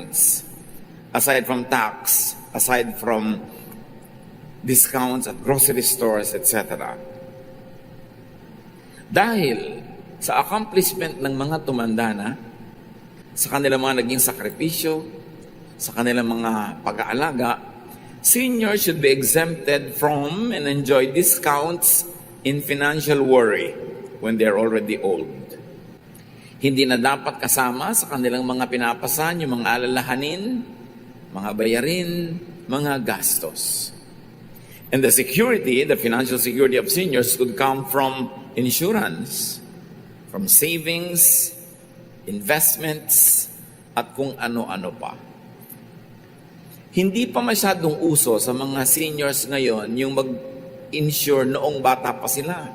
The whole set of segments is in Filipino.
assistance, aside from tax, aside from discounts at grocery stores, etc. Dahil sa accomplishment ng mga tumanda na, sa kanilang mga naging sakripisyo, sa kanilang mga pag-aalaga, seniors should be exempted from and enjoy discounts in financial worry when they're already old. Hindi na dapat kasama sa kanilang mga pinapasan yung mga alalahanin, mga bayarin, mga gastos. And the security, the financial security of seniors could come from insurance, from savings, investments, at kung ano-ano pa. Hindi pa masyadong uso sa mga seniors ngayon yung mag-insure noong bata pa sila.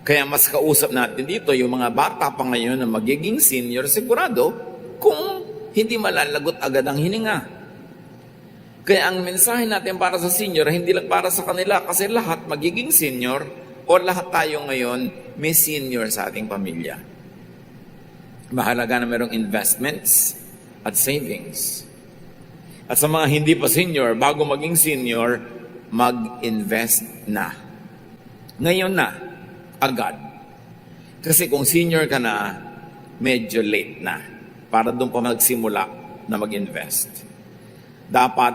Kaya mas kausap natin dito yung mga bata pa ngayon na magiging senior, sigurado kung hindi malalagot agad ang hininga. Kaya ang mensahe natin para sa senior, hindi lang para sa kanila kasi lahat magiging senior o lahat tayo ngayon may senior sa ating pamilya. Mahalaga na mayroong investments at savings. At sa mga hindi pa senior, bago maging senior, mag-invest na. Ngayon na, agad. Kasi kung senior ka na, medyo late na para doon pa magsimula na mag-invest. Dapat,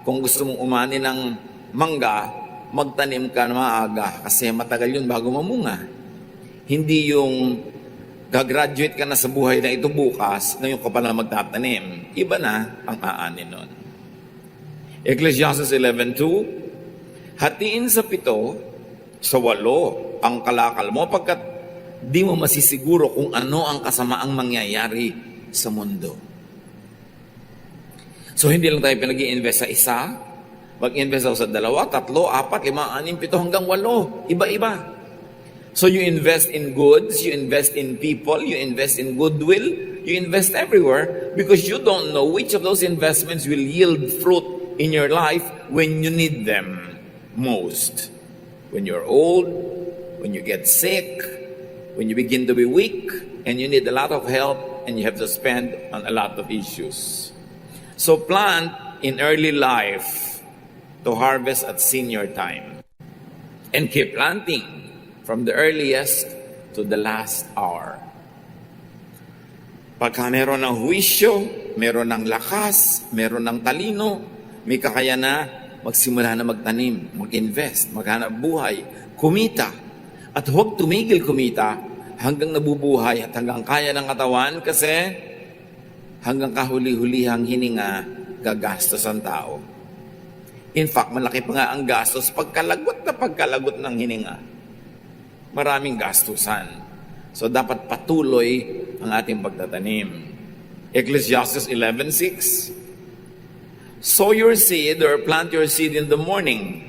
kung gusto mong umani ng mangga, magtanim ka na maaga kasi matagal yun bago mamunga. Hindi yung gagraduate ka na sa buhay na ito bukas, ngayon ka pala magtatanim. Iba na ang aani nun. Ecclesiastes 11:2, hatiin sa 7, sa 8 ang kalakal mo pagkat di mo masisiguro kung ano ang kasamaang mangyayari sa mundo. So hindi lang tayo pinag-i-invest sa isa, mag-invest ako sa 2, 3, 4, 5, 6, 7 hanggang 8. Iba-iba. So you invest in goods, you invest in people, you invest in goodwill, you invest everywhere because you don't know which of those investments will yield fruit in your life when you need them most. When you're old, when you get sick, when you begin to be weak, and you need a lot of help, and you have to spend on a lot of issues. So plant in early life to harvest at senior time. And keep planting from the earliest to the last hour. Pagka meron ng huwisyo, meron ng lakas, meron ng talino, may kakaya na magsimula na magtanim, mag-invest, maghanap buhay, kumita. At huwag tumigil kumita hanggang nabubuhay at hanggang kaya ng katawan kasi hanggang kahuli-hulihang hininga gagastos ang tao. In fact, malaki pa nga ang gastos pagkalagot ng hininga. Maraming gastusan. So dapat patuloy ang ating pagtatanim. Ecclesiastes 11:6, sow your seed or plant your seed in the morning,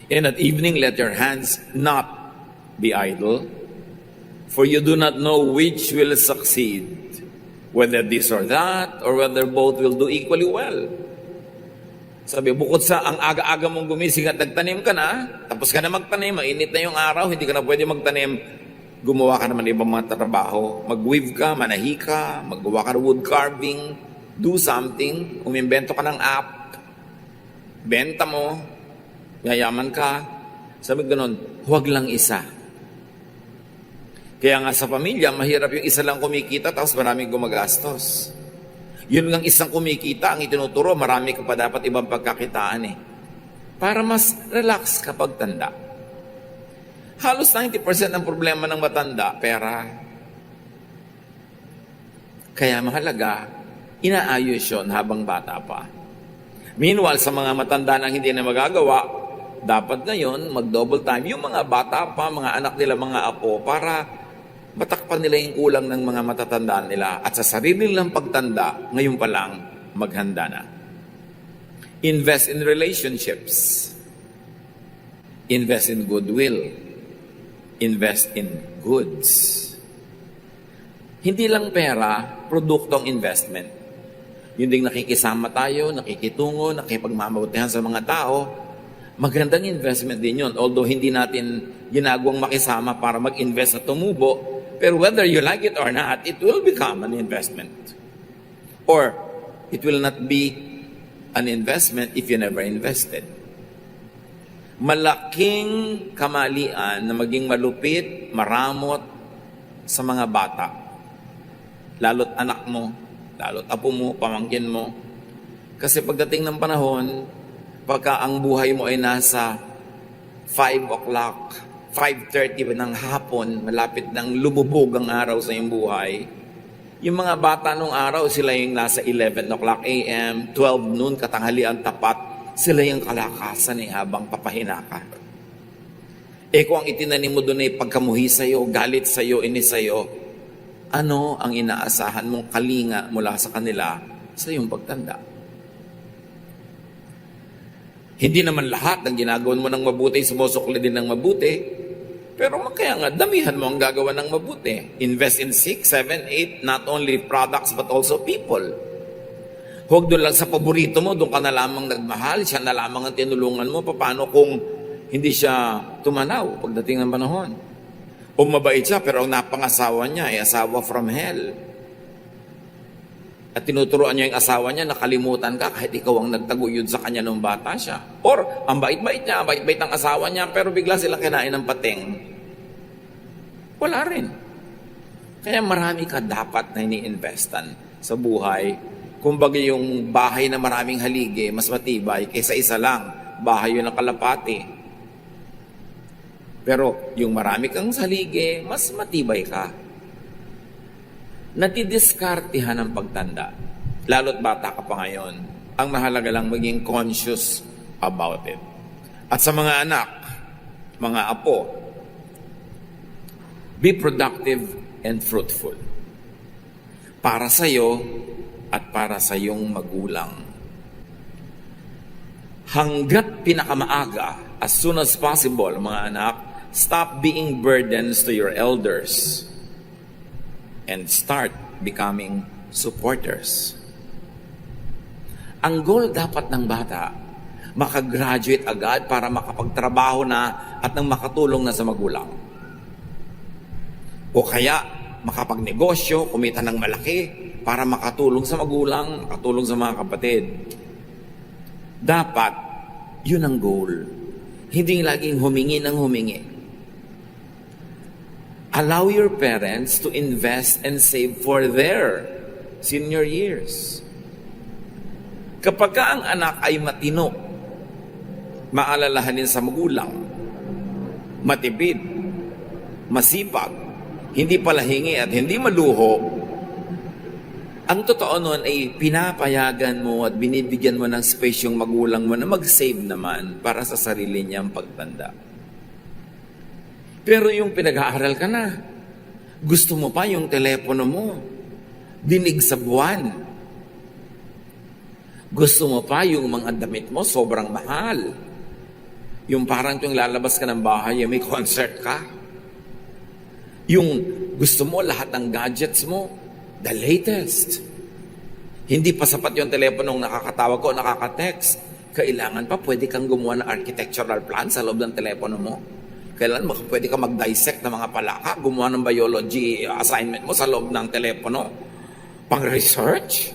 and at evening let your hands not be idle, for you do not know which will succeed, whether this or that, or whether both will do equally well. Sabi, bukod sa ang aga-aga mong gumising at nagtanim ka na, tapos ka na magtanim, mainit na yung araw, hindi ka na pwede magtanim, gumawa ka naman ibang mga trabaho, mag-weave ka, manahi ka, maggawa ka ng wood carving, do something, umimbento ka ng app, benta mo, yayaman ka. Sabi ganun, huwag lang isa. Kaya nga sa pamilya, mahirap yung isa lang kumikita tapos maraming gumagastos. Yun lang isang kumikita, ang itinuturo, marami ka pa dapat ibang pagkakitaan eh. Para mas relax kapag tanda. Halos 90% ng problema ng matanda, pera. Kaya mahalaga, inaayos yun habang bata pa. Meanwhile, sa mga matanda na hindi na magagawa, dapat ngayon mag-double time yung mga bata pa, mga anak nila, mga apo, para matakpan nila yung kulang ng mga matatandaan nila at sa sarili nilang pagtanda, ngayon pa lang, maghanda na. Invest in relationships. Invest in goodwill. Invest in goods. Hindi lang pera, produktong investment. Yun ding nakikisama tayo, nakikitungo, nakipagmamabutihan sa mga tao, magandang investment din yun. Although hindi natin ginagawang makisama para mag-invest na tumubo, pero whether you like it or not, it will become an investment. Or it will not be an investment if you never invested. Malaking kamalian na maging malupit, maramot sa mga bata. Lalo't anak mo, lalo't apo mo, pamangkin mo. Kasi pagdating ng panahon, pagka ang buhay mo ay nasa 5 o'clock, 5:30 ng hapon, malapit ng lumubog ang araw sa iyong buhay, yung mga bata nung araw, sila yung nasa 11 o'clock a.m., 12 noon, katanghalian tapat, sila yung kalakasan habang papahina ka. Kung ang itinanim mo doon ay pagkamuhi sa'yo, galit sa'yo, inis sa'yo, ano ang inaasahan mong kalinga mula sa kanila sa iyong pagtanda? Hindi naman lahat ng ginagawa mo ng mabuti, sumusukli din ng mabuti, pero kaya nga, damihan mo ang gagawa ng mabuti. Invest in 6, 7, 8, not only products but also people. Huwag doon lang sa paborito mo, doon ka na lamang nagmahal, siya na lamang ang tinulungan mo. Paano kung hindi siya tumanaw pagdating ng panahon? O mabait siya, pero ang napangasawa niya ay asawa from hell. At tinuturuan niya yung asawa niya, nakalimutan ka kahit ikaw ang nagtaguyod sa kanya nung bata siya. Or, ang bait-bait niya, ang bait-bait ng asawa niya, pero bigla sila kinain ng pating. Wala rin. Kaya marami ka dapat na ini-investan sa buhay. Kumbaga yung bahay na maraming haligi, mas matibay kaysa isa lang, bahay yun ng kalapati. Pero yung marami kang haligi, mas matibay ka. Natidiskartihan ang pagtanda. Lalo't bata ka pa ngayon. Ang mahalaga lang maging conscious about it. At sa mga anak, mga apo, be productive and fruitful. Para sa'yo at para sa iyong magulang. Hanggat pinakamaaga, as soon as possible, mga anak, stop being burdens to your elders and start becoming supporters. Ang goal dapat ng bata, makagraduate agad para makapagtrabaho na at nang makatulong na sa magulang. O kaya, makapagnegosyo, kumita ng malaki para makatulong sa magulang, makatulong sa mga kapatid. Dapat, yun ang goal. Hindi laging humingi ng humingi. Allow your parents to invest and save for their senior years. Kapag ang anak ay matino, maalalahanin sa magulang, matipid, masipag, hindi palahingi at hindi maluho, ang totoo nun ay pinapayagan mo at binibigyan mo ng space yung magulang mo na mag-save naman para sa sarili niyang pagtanda. Pero yung pinag-aaral ka na, gusto mo pa yung telepono mo, dinig sa buwan. Gusto mo pa yung mga damit mo, sobrang mahal. Yung parang yung lalabas ka ng bahay, may concert ka. Yung gusto mo lahat ng gadgets mo, the latest. Hindi pa sapat yung teleponong nakakatawag ko, nakaka-text. Kailangan pa, pwede kang gumawa ng architectural plan sa loob ng telepono mo. Kailangan pwede ka mag-dissect ng mga palaka, gumawa ng biology assignment mo sa loob ng telepono. Pang-research.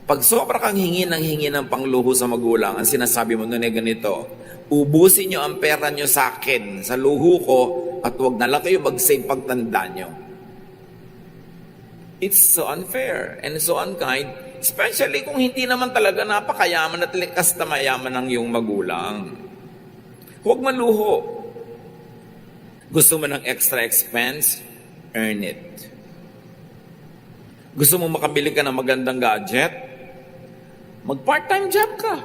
Pag sobra kang hingi ng pangluho sa magulang, ang sinasabi mo nun ay ganito, ubusin nyo ang pera nyo sa akin, sa luho ko, at huwag na lang kayo mag-save pagtanda nyo. It's so unfair and so unkind, especially kung hindi naman talaga napakayaman at likas na mayaman ng iyong magulang. Huwag maluho. Gusto mo ng extra expense? Earn it. Gusto mo makabili ka ng magandang gadget? Mag-part-time job ka.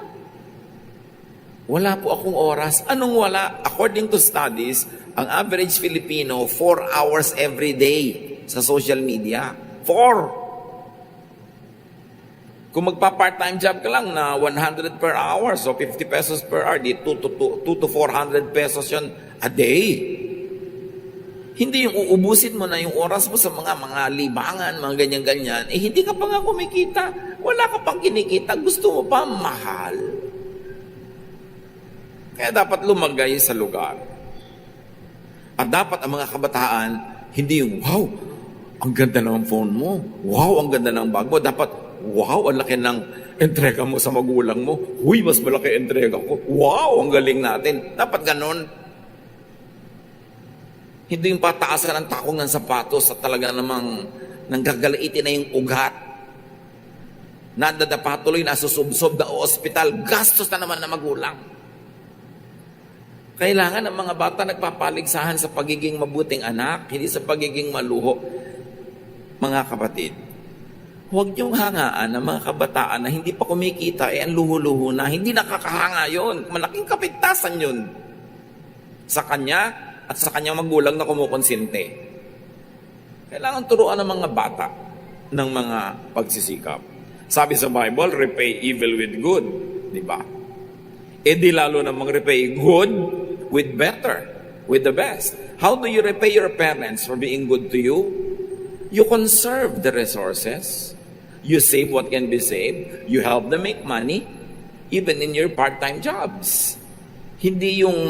Wala po akong oras. Anong wala? According to studies, ang average Filipino, 4 hours every day sa social media. 4. Kung magpa-part-time job ka lang na 100 per hour, so 50 pesos per hour, di 2 to 400 pesos yun a day. Hindi yung uubusin mo na yung oras mo sa mga libangan, mga ganyan-ganyan, hindi ka pa nga kumikita. Wala ka pang kinikita. Gusto mo pa mahal. Kaya dapat lumagay sa lugar. At dapat ang mga kabataan, hindi yung, wow, ang ganda ng phone mo. Wow, ang ganda ng bag mo. Dapat, Wow, ang laki ng entrega mo sa magulang mo. Huy, mas malaki entrega ko. Wow, ang galing natin. Dapat ganon. Hindi yung pataasan ng takong ng sapatos at talaga namang nanggagaliitin na yung ugat. Nadadapa tuloy, nasusubsob na ospital. Gastos na naman na magulang. Kailangan ng mga bata nagpapaligsahan sa pagiging mabuting anak, hindi sa pagiging maluho. Mga kapatid, huwag niyong hangaan ng mga kabataan na hindi pa kumikita, ang luho-luho na, hindi nakakahanga yun. Malaking kapigtasan yun sa kanya at sa kanyang magulang na kumukonsinte. Kailangan turuan ng mga bata ng mga pagsisikap. Sabi sa Bible, repay evil with good. Di ba? E di lalo namang repay good with better, with the best. How do you repay your parents for being good to you? You conserve the resources. You save what can be saved. You help them make money, even in your part-time jobs. Hindi yung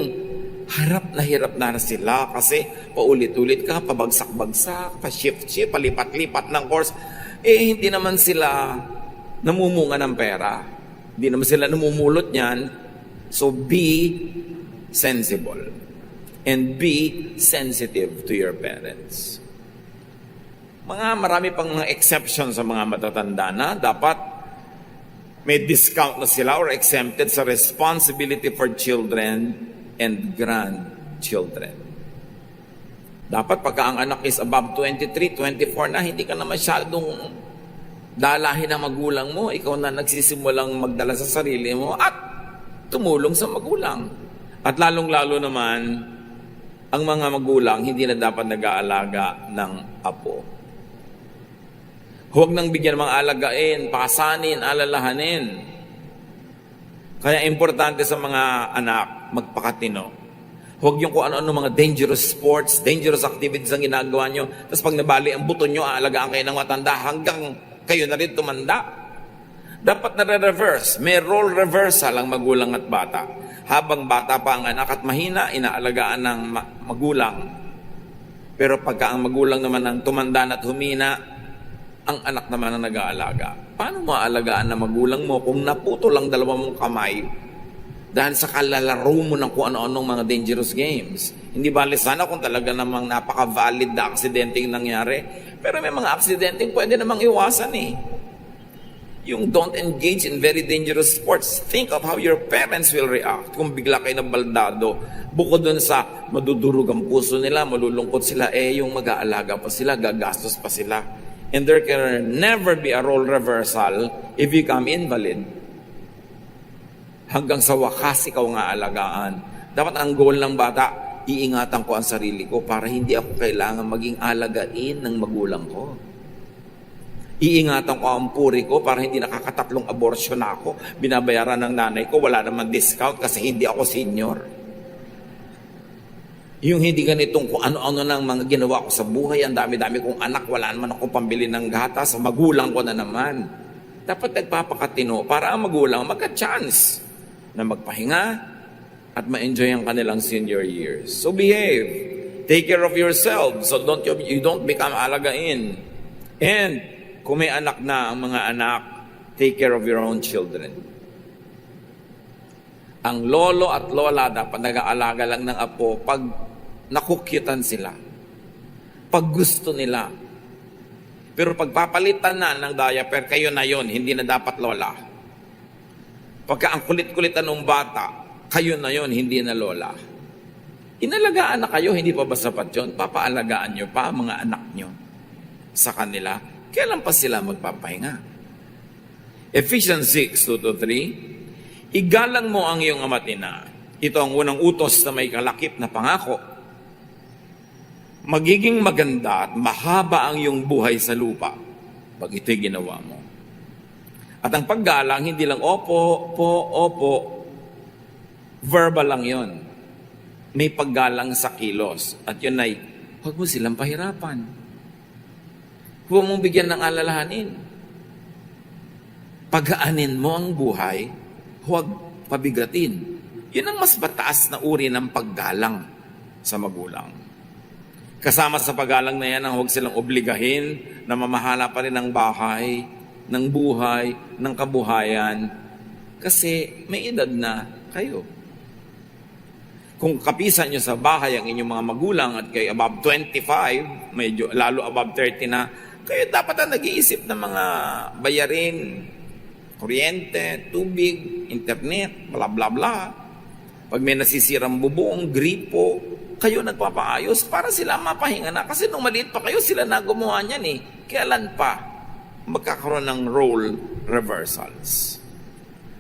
harap na sila kasi paulit-ulit ka, pabagsak-bagsak, pa-shift-shift, palipat-lipat ng course. Hindi naman sila namumunga ng pera. Hindi naman sila namumulot niyan. So be sensible and be sensitive to your parents. Marami pang mga exceptions sa mga matatanda na dapat may discount na sila or exempted sa responsibility for children and grandchildren. Dapat pagka ang anak is above 23, 24 na, hindi ka na masyadong dalahin ng magulang mo. Ikaw na nagsisimulang magdala sa sarili mo at tumulong sa magulang. At lalong-lalo naman, ang mga magulang hindi na dapat nag-aalaga ng apo. Huwag nang bigyan ng mga alagain, pasanin, alalahanin. Kaya importante sa mga anak, magpakatino. Huwag yung kung ano-ano mga dangerous sports, dangerous activities ang ginagawa nyo. Tapos pag nabali ang buto nyo, aalagaan kayo ng matanda hanggang kayo na rin tumanda. Dapat na-reverse. May role reversal ang magulang at bata. Habang bata pa ang anak at mahina, inaalagaan ng magulang. Pero pagka ang magulang naman ang tumanda at humina, ang anak naman ang nag-aalaga. Paano mo aalagaan na magulang mo kung naputo lang dalawa mong kamay dahil sa kalalaro mo ng kung ano-anong mga dangerous games? Hindi bali sana kung talaga namang napaka-valid na aksidente yung nangyari. Pero may mga aksidente pwede namang iwasan eh. Yung don't engage in very dangerous sports. Think of how your parents will react kung bigla kayo nabaldado. Bukod dun sa madudurog ang puso nila, malulungkot sila, yung mag-aalaga pa sila, gagastos pa sila. And there can never be a role reversal if you become invalid. Hanggang sa wakas ikaw nga alagaan. Dapat ang goal ng bata, iingatan ko ang sarili ko para hindi ako kailangan maging alagain ng magulang ko. Iingatan ko ang puri ko para hindi nakakatatlong abortion ako. Binabayaran ng nanay ko, wala naman discount kasi hindi ako senior. Yung hindi ganitong kung ano-ano ng mga ginawa ko sa buhay, ang dami-dami kong anak, wala naman ako pambili ng gatas, magulang ko na naman. Dapat nagpapakatino para ang magulang magka-chance na magpahinga at ma-enjoy ang kanilang senior years. So behave. Take care of yourself so you don't become alagain. And kung may anak na ang mga anak, take care of your own children. Ang lolo at lola dapat nag-aalaga lang ng apo pag nakukyutan sila. Pag gusto nila. Pero pagpapalitan na ng diaper, kayo na yon, hindi na dapat lola. Pagka ang kulit-kulitan ng bata, kayo na yon, hindi na lola. Inalagaan na kayo, hindi pa ba sapat yun? Papaalagaan nyo pa mga anak nyo sa kanila. Kailan pa sila magpapahinga? Ephesians 6:2-3, igalang mo ang iyong ama't ina. Ito ang unang utos na may kalakip na pangako. Magiging maganda at mahaba ang iyong buhay sa lupa pag ito'y ginawa mo. At ang paggalang, hindi lang opo, verbal lang yon. May paggalang sa kilos. At yun ay, huwag mo silang pahirapan. Huwag mong bigyan ng alalahanin. Pagaanin mo ang buhay, huwag pabigatin. Yun ang mas mataas na uri ng paggalang sa magulang. Kasama sa paggalang na yan ang huwag silang obligahin na mamahala pa rin ng bahay, ng buhay, ng kabuhayan, kasi may edad na kayo. Kung kapisan nyo sa bahay ang inyong mga magulang at kayo above 25, medyo lalo above 30 na, kayo dapat na nag-iisip ng mga bayarin, kuryente, tubig, internet, bla bla bla. Pag may nasisirang bubong, gripo, kayo nagpapaayos para sila mapahinga na. Kasi nung maliit pa kayo, sila na gumawa niyan eh. Kailan pa magkakaroon ng role reversals?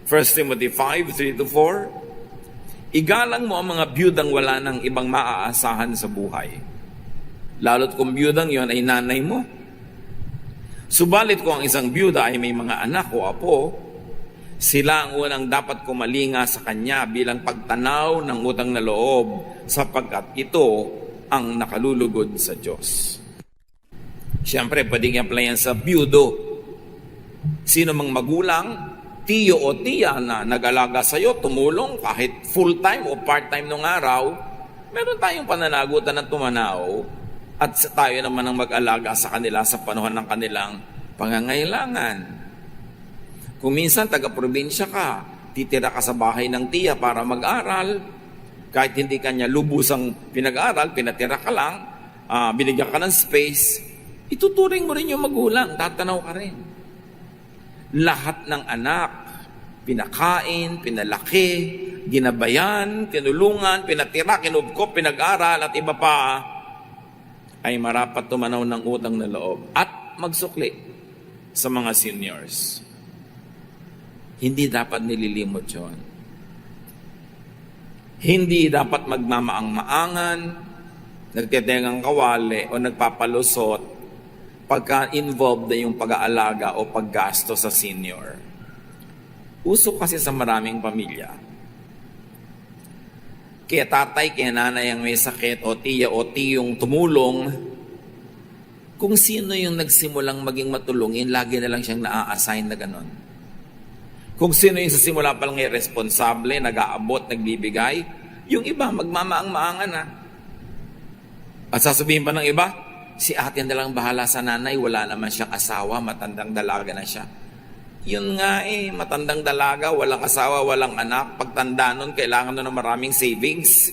1 Timothy 5:3-4, igalang mo ang mga biyudang wala ng ibang maaasahan sa buhay. Lalo't kung biyudang yon ay nanay mo. Subalit kung ang isang biyuda ay may mga anak o apo, sila ang unang dapat kumalinga sa kanya bilang pagtanaw ng utang na loob sapagkat ito ang nakalulugod sa Diyos. Siyempre, pwedeng i-applyan sa biyudo. Sino mang magulang, tiyo o tiya na nag-alaga sa'yo, tumulong kahit full-time o part-time nung araw, meron tayong pananagutan ng tumanaw at tayo naman ang mag-alaga sa kanila sa panahon ng kanilang pangangailangan. Kung minsan taga-probinsya ka, titira ka sa bahay ng tiya para mag-aral, kahit hindi kanya lubusang pinag-aral, pinatira ka lang, binigyan ka ng space, ituturing mo rin yung magulang, tatanaw ka rin. Lahat ng anak, pinakain, pinalaki, ginabayan, tinulungan, pinatira, kinubkop, pinag-aral at iba pa, ay marapat tumanaw ng utang na loob at magsukli sa mga seniors. Hindi dapat nililimot yun. Hindi dapat magmamaang-maangan, nagtitengang kawali o nagpapalusot pagka involved na yung pag-aalaga o paggasto sa senior. Uso kasi sa maraming pamilya. Kaya tatay, kaya nanay ang may sakit o tiya o tiyong tumulong, kung sino yung nagsimulang maging matulungin, lagi na lang siyang na-assign na ganon. Kung sino yung sa simula pa lang responsable, nag-aabot, nagbibigay, yung iba magmamaang-maangan na. At sasabihin pa ng iba, si ate na lang bahala sa nanay, wala naman siyang asawa, matandang dalaga na siya. Yun nga matandang dalaga, walang asawa, walang anak. Pagtanda nun, kailangan nun ng maraming savings.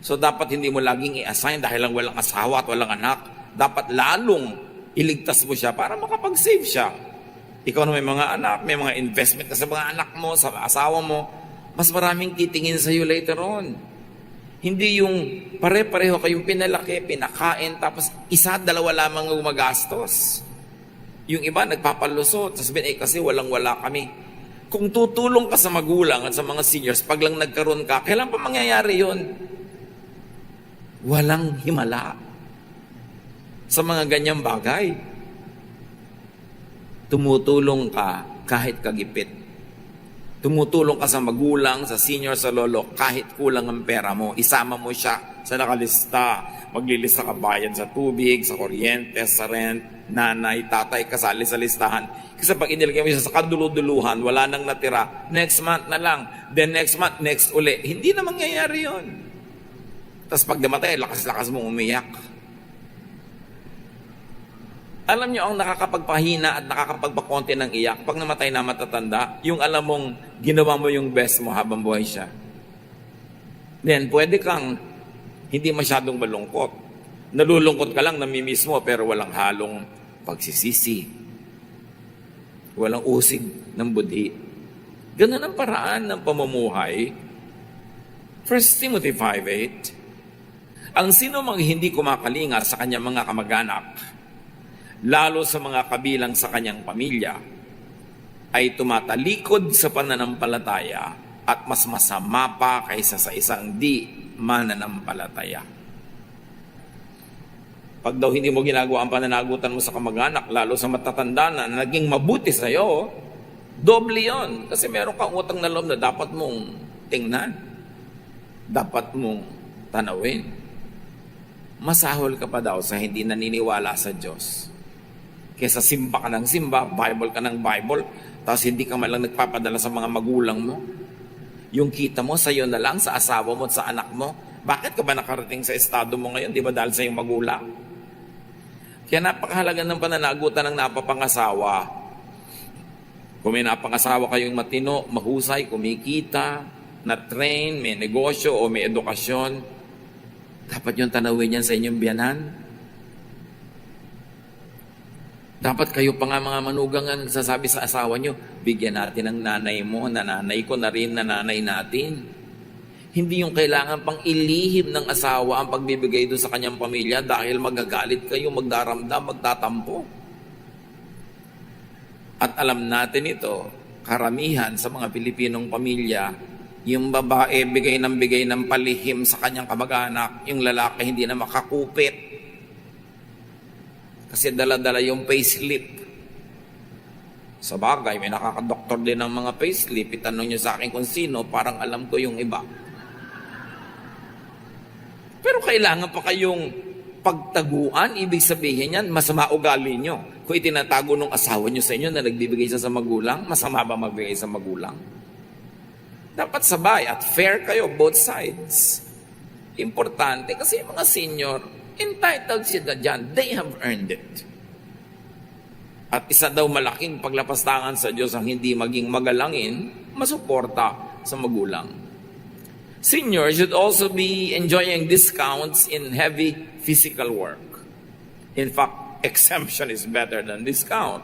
So dapat hindi mo laging i-assign dahil lang walang asawa at walang anak. Dapat lalong iligtas mo siya para makapag-save siya. Ikaw na may mga anak, may mga investment ka sa mga anak mo, sa asawa mo, mas maraming titingin sa iyo later on. Hindi yung pare-pareho kayong pinalaki, pinakain, tapos isa, dalawa lamang gumagastos. Yung iba nagpapalusot, sasabihin, kasi walang-wala kami. Kung tutulong ka sa magulang at sa mga seniors, pag lang nagkaroon ka, kailan pa mangyayari yun? Walang himala sa mga ganyang bagay. Tumutulong ka kahit kagipit. Tumutulong ka sa magulang, sa senior, sa lolo, kahit kulang ang pera mo. Isama mo siya sa nakalista. Maglilista ka bayad sa tubig, sa kuryente, sa rent, nanay, tatay, kasali sa listahan. Kasi pag inilagay mo siya sa kaduluduluhan, wala nang natira, next month na lang, then next month, next uli. Hindi na mangyayari yun. Tapos pag namatay, lakas-lakas mong umiyak. Alam nyo, ang nakakapagpahina at nakakapagpakonti ng iyak, pag namatay na matatanda, yung alam mong ginawa mo yung best mo habang buhay siya. Then, pwede kang hindi masyadong malungkot. Nalulungkot ka lang, namimiss mo, pero walang halong pagsisisi. Walang usig ng budhi. Ganun ang paraan ng pamumuhay. 1 Timothy 5:8, ang sino mang hindi kumakalinga sa kanyang mga kamag-anak, lalo sa mga kabilang sa kanyang pamilya, ay tumatalikod sa pananampalataya at mas masama pa kaysa sa isang di mananampalataya. Pag daw hindi mo ginagawa ang pananagutan mo sa kamag-anak, lalo sa matatanda na naging mabuti sa iyo, doble yon. Kasi meron kang utang na loob na dapat mong tingnan. Dapat mong tanawin. Masahol ka pa daw sa hindi naniniwala sa Diyos. Kesa simba ka ng simba, Bible ka ng Bible, tapos hindi ka man lang nagpapadala sa mga magulang mo. Yung kita mo sa iyo na lang, sa asawa mo at sa anak mo. Bakit ka ba nakarating sa estado mo ngayon? Di ba dahil sa iyong magulang? Kaya napakahalaga ng pananagutan ng napapangasawa. Kung may napangasawa kayong matino, mahusay, kumikita, na-train, may negosyo o may edukasyon, dapat yung tanawin yan sa inyong biyanan. Dapat kayo pa nga mga manugang nga nagsasabi sa asawa nyo, bigyan natin ng nanay mo, na nanay ko na rin, na nanay natin. Hindi yung kailangan pang ilihim ng asawa ang pagbibigay doon sa kanyang pamilya dahil magagalit kayo, magdaramdam, magtatampo. At alam natin ito, karamihan sa mga Pilipinong pamilya, yung babae bigay ng palihim sa kanyang kamag-anak, yung lalaki hindi na makakupit. Kasi dala-dala yung payslip. Sa bagay, may nakakadoktor din ng mga payslip. Itanong nyo sa akin kung sino, parang alam ko yung iba. Pero kailangan pa kayong pagtaguan, ibig sabihin yan, masama ugali nyo. Kung itinatago ng asawa nyo sa inyo na nagbibigay siya sa magulang, masama ba magbigay sa magulang? Dapat sabay at fair kayo, both sides. Importante kasi mga senior, entitled sila dyan. They have earned it. At isa daw malaking paglapastangan sa Diyos ang hindi maging magalangin, masuporta sa magulang. Seniors should also be enjoying discounts in heavy physical work. In fact, exemption is better than discount.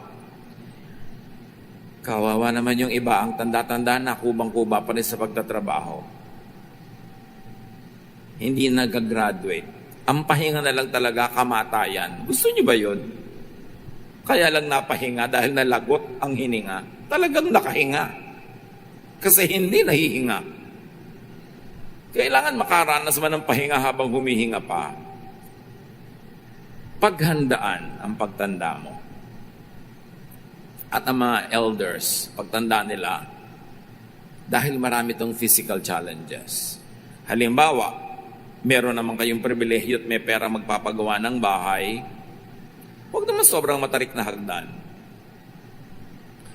Kawawa naman yung iba, ang tanda-tanda na, kubang-kuba pa rin sa pagtatrabaho. Hindi nag-graduate. Ang pahinga na lang talaga kamatayan. Gusto niyo ba yun? Kaya lang napahinga dahil nalagot ang hininga. Talagang nakahinga. Kasi hindi nahihinga. Kailangan makaranas man ng pahinga habang humihinga pa. Paghandaan ang pagtanda mo. At ang mga elders, pagtanda nila, dahil marami itong physical challenges. Halimbawa, meron naman kayong pribilehyo at may pera magpapagawa ng bahay, huwag naman sobrang matarik na hagdan.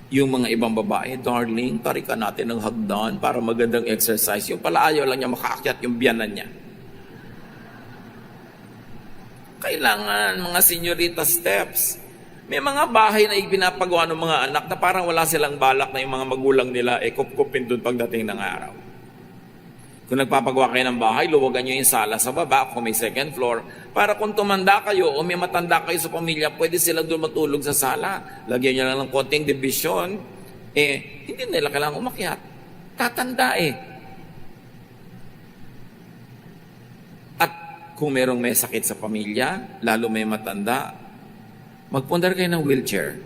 Yung mga ibang babae, darling, tarikan natin ng hagdan para magandang exercise. Yung pala ayaw lang niya makaakyat yung biyanan niya. Kailangan mga senyorita steps. May mga bahay na ipinapagawa ng mga anak na parang wala silang balak na yung mga magulang nila kup-kupin doon pagdating ng araw. Kung nagpapagawa kayo ng bahay, luwagan nyo yung sala sa baba kung may second floor para kung tumanda kayo o may matanda kayo sa pamilya, pwede silang doon matulog sa sala. Lagyan nyo lang ng konting division. Hindi nila kailangang umakyat. Tatanda At kung merong may sakit sa pamilya, lalo may matanda, magpundar kayo ng wheelchair.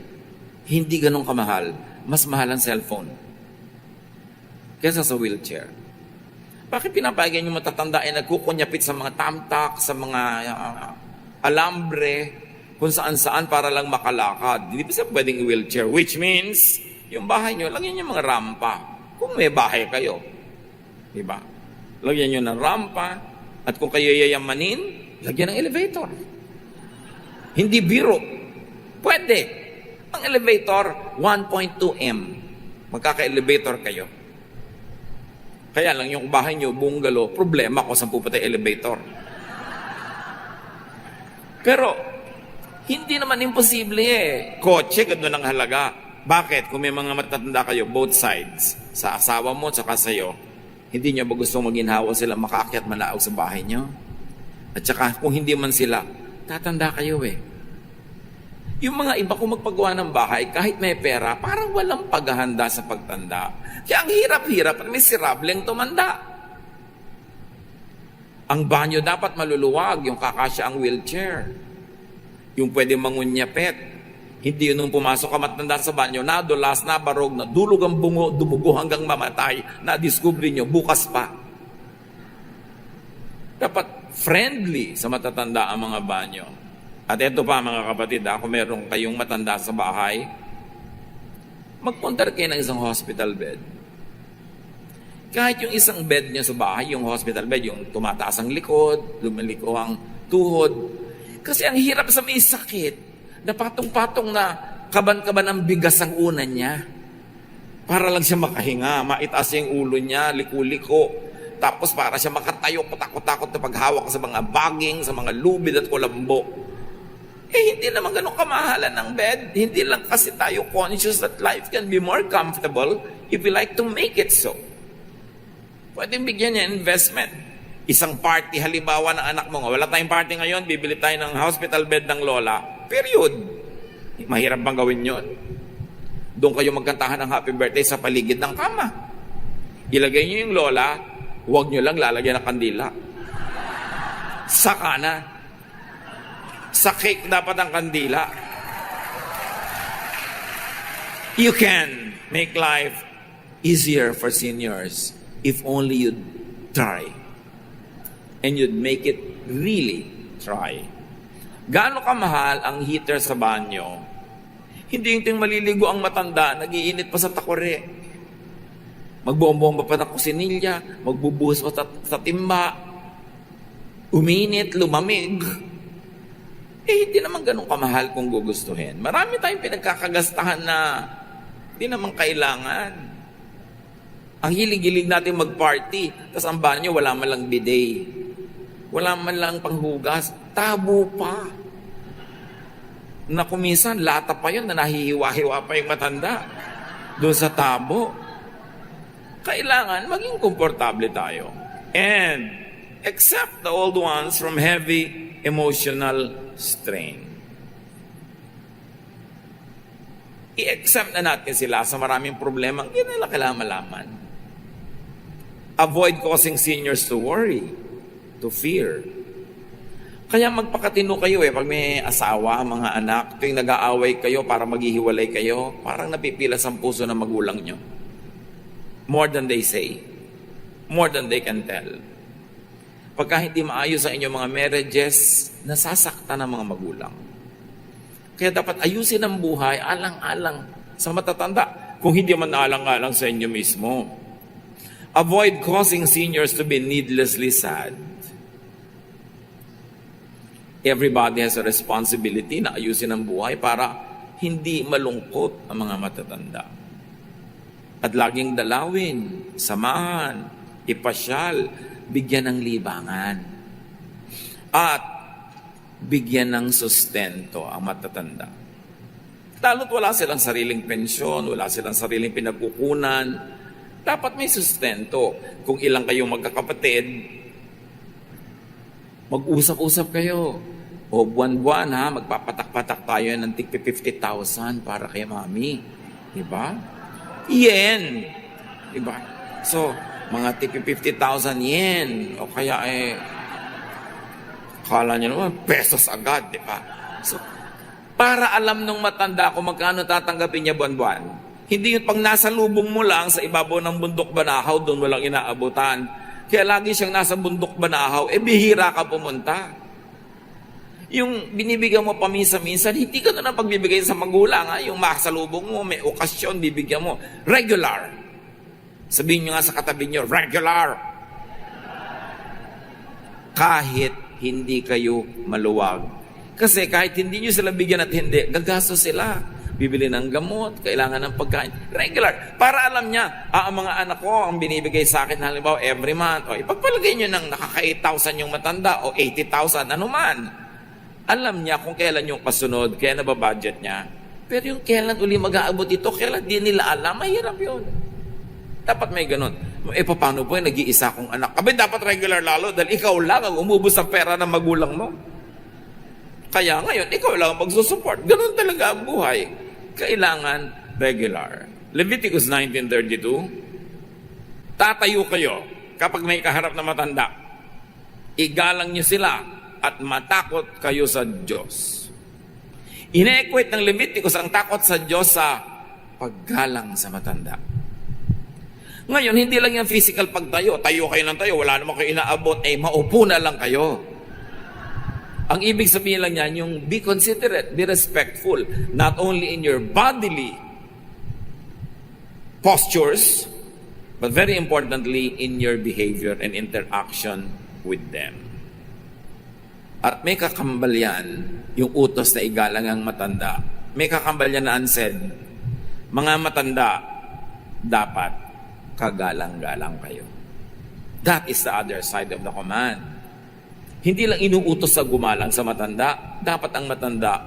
Hindi ganun kamahal. Mas mahal ang cellphone kesa sa wheelchair. Bakit pinapayagan yung matatanda nagkukunyapit sa mga tamtak, sa mga alambre, kung saan-saan para lang makalakad? Hindi ba siya pwedeng wheelchair? Which means, yung bahay nyo, lagyan nyo mga rampa. Kung may bahay kayo. Diba? Lagyan nyo ng rampa. At kung kayo yayamanin, lagyan ng elevator. Hindi biro. Pwede. Ang elevator, 1.2M. Magkaka-elevator kayo. Kaya lang yung bahay nyo, bungalow, problema kung saan pupunta yung elevator. Pero, hindi naman imposible Kotse, gano'n ang halaga. Bakit? Kung may mga matatanda kayo, both sides, sa asawa mo at saka sa'yo, hindi nyo ba gusto maginhawa sila makaakyat malaog sa bahay nyo? At saka, kung hindi man sila, tatanda kayo Yung mga iba kung magpagawa ng bahay, kahit may pera, parang walang paghahanda sa pagtanda. Kaya ang hirap-hirap at miserable ang tumanda. Ang banyo dapat maluluwag, yung kakasya ang wheelchair. Yung pwede mangunyapet. Hindi yun nung pumasok ka matanda sa banyo, nadulas, nabarog, nadulog ang bungo, dumugo hanggang mamatay, na-discover nyo, bukas pa. Dapat friendly sa matatanda ang mga banyo. At ito pa mga kapatid, kung meron kayong matanda sa bahay, magpunta kayo ng isang hospital bed. Kahit yung isang bed nyo sa bahay, yung hospital bed, yung tumataas ang likod, lumaliko ang tuhod. Kasi ang hirap sa may sakit, na patong-patong na kaban-kaban ang bigas ang unan niya. Para lang siya makahinga, maitaas yung ulo niya, liku-liko. Tapos para siya makatayo, kutakot-takot na paghawak sa mga baging, sa mga lubid at kulambo. Hindi naman ganun kamahalan ng bed. Hindi lang kasi tayo conscious that life can be more comfortable if we like to make it so. Pwedeng bigyan niya investment. Isang party, halimbawa ng anak mo, wala tayong party ngayon, bibili tayo ng hospital bed ng lola. Period. Mahirap bang gawin yun? Doon kayo magkantahan ng happy birthday sa paligid ng kama. Ilagay niyo yung lola, huwag niyo lang lalagyan ng kandila. Saka na. Sa cake dapat ang kandila. You can make life easier for seniors if only you'd try. And you'd make it really try. Gaano kamahal ang heater sa banyo? Hindi yung maliligo ang matanda, nagiinit pa sa takore. Magbomba pa ng kusinilya, magbubuhos pa sa timba, uminit, lumamig. Hindi naman ganun kamahal kung gugustuhin. Marami tayong pinagkakagastahan na hindi naman kailangan. Ang hilig-hilig natin mag-party, tapos ang banyo wala man lang bidet. Wala man lang panghugas, tabo pa. Na kuminsan, lata pa yun na nahihiwa-hiwa pa yung matanda doon sa tabo. Kailangan maging komportable tayo. And accept the old ones from heavy emotional strain. I-accept na natin sila sa maraming problema. Hindi nila kailangan malaman. Avoid causing seniors to worry, to fear. Kaya magpakatino kayo pag may asawa, mga anak, tuwing nag-aaway kayo para maghihiwalay kayo, parang napipilas ang puso ng magulang nyo. More than they say. More than they can tell. Pagka hindi maayos ang inyong mga marriages, nasasaktan ng mga magulang. Kaya dapat ayusin ang buhay, alang-alang sa matatanda, kung hindi man alang-alang sa inyo mismo. Avoid causing seniors to be needlessly sad. Everybody has a responsibility na ayusin ang buhay para hindi malungkot ang mga matatanda. At laging dalawin, samahan, ipasyal, bigyan ng libangan. At bigyan ng sustento ang matatanda. Lalo't wala silang sariling pensyon, wala silang sariling pinagkukunan, dapat may sustento. Kung ilang kayong magkakapatid, mag-usap-usap kayo. O buwan-buwan magpapatak-patak tayo ng tig 50,000 para kay mami. Diba? Yen. Diba? So, mga tig 50,000 yen. O kaya kala nyo naman, pesos agad. Diba? So, para alam nung matanda kung magkano tatanggapin niya buwan-buwan. Hindi yung pag nasa lubong mo lang sa ibabaw ng bundok Banahaw, doon walang inaabutan. Kaya lagi siyang nasa bundok Banahaw, bihira ka pumunta. Yung binibigyan mo paminsan-minsan, hindi ka na pagbibigay sa magulang. Yung makasalubong mo, may okasyon, bibigyan mo. Regular. Sabihin nyo nga sa katabi nyo, regular. Kahit hindi kayo maluwag. Kasi kahit hindi nyo sila bigyan at hindi, gagasto sila. Bibili ng gamot, kailangan ng pagkain. Regular. Para alam niya, ang mga anak ko, ang binibigay sa akin, halimbawa, every month, o ipagpalagay nyo ng nakaka 8,000 yung matanda, o 80,000, ano man. Alam niya kung kailan yung kasunod, kaya nababudget niya. Pero yung kailan uli mag-aabot ito, kailan di nila alam, mahirap yun. Dapat may ganun. Paano po nag-iisa kong anak? Abay, dapat regular lalo, dahil ikaw lang ang umubos sa pera ng magulang mo. Kaya ngayon, ikaw lang ang magsusupport. Ganun talaga ang buhay. Kailangan regular. Leviticus 19:32, tatayo kayo kapag may kaharap na matanda. Igalang niyo sila at matakot kayo sa Diyos. Ine-equate ng Leviticus ang takot sa Diyos sa paggalang sa matanda. Ngayon, hindi lang yung physical pagtayo. Tayo kayo ng tayo, wala naman kayo inaabot, maupo na lang kayo. Ang ibig sabihin lang yan, yung be considerate, be respectful, not only in your bodily postures, but very importantly, in your behavior and interaction with them. At may kakambal yan, yung utos na igalang ang matanda. May kakambal yan na unsaid, mga matanda, dapat kagalang-galang kayo. That is the other side of the command. Hindi lang inuutos sa gumalang sa matanda, dapat ang matanda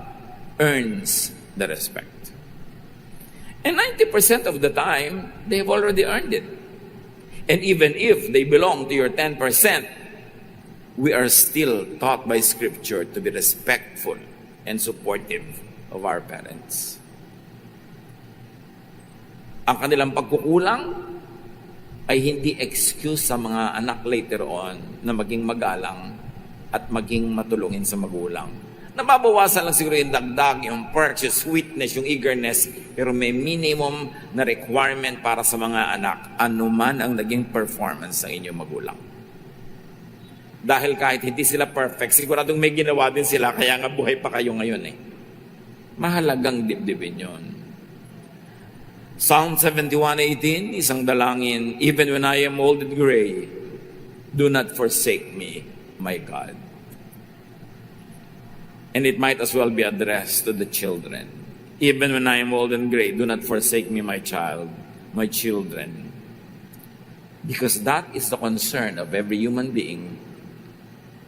earns the respect. And 90% of the time, they've already earned it. And even if they belong to your 10%, we are still taught by Scripture to be respectful and supportive of our parents. Ang kanilang pagkukulang ay hindi excuse sa mga anak later on na maging magalang at maging matulungin sa magulang. Nababawasan lang siguro yung dagdag, yung perks, yung sweetness, yung eagerness, pero may minimum na requirement para sa mga anak, anuman ang naging performance ng inyong magulang. Dahil kahit hindi sila perfect, siguradong may ginawa din sila, kaya nga buhay pa kayo ngayon eh. Mahalagang dibdibin yun. Psalm 71:18, isang dalangin, even when I am old and gray, do not forsake me, my God. And it might as well be addressed to the children. Even when I am old and gray, do not forsake me, my child, my children. Because that is the concern of every human being,